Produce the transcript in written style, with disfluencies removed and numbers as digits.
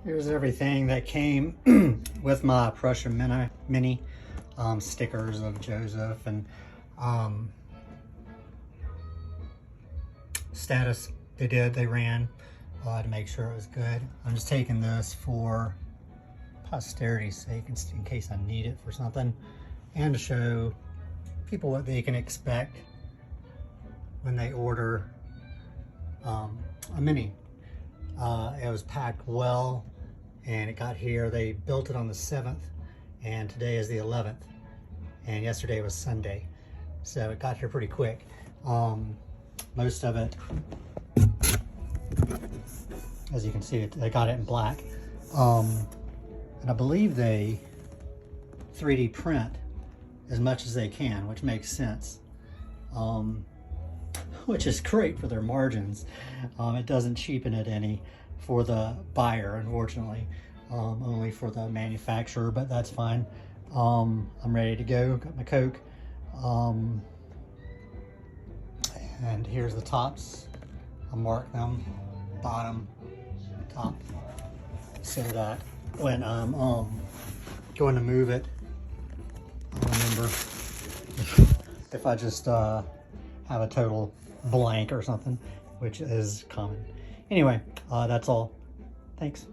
Here's everything that came with my Prusa Mini stickers of Joseph and status. They ran to make sure it was good. I'm just taking this for posterity's sake in case I need it for something, and to show people what they can expect when they order a Mini. It was packed well, and it got here. They built it on the 7th, and today is the 11th, and yesterday was Sunday, so it got here pretty quick. Most of it, as you can see, they got it in black, and I believe they 3D print as much as they can, which makes sense, which is great for their margins. It doesn't cheapen it any for the buyer, unfortunately, only for the manufacturer, but that's fine. I'm ready to go. Got my Coke, and here's the tops. I'll mark them, bottom, top, so that when I'm going to move it, I'll remember if I just have a total blank or something, which is common. Anyway, that's all. Thanks.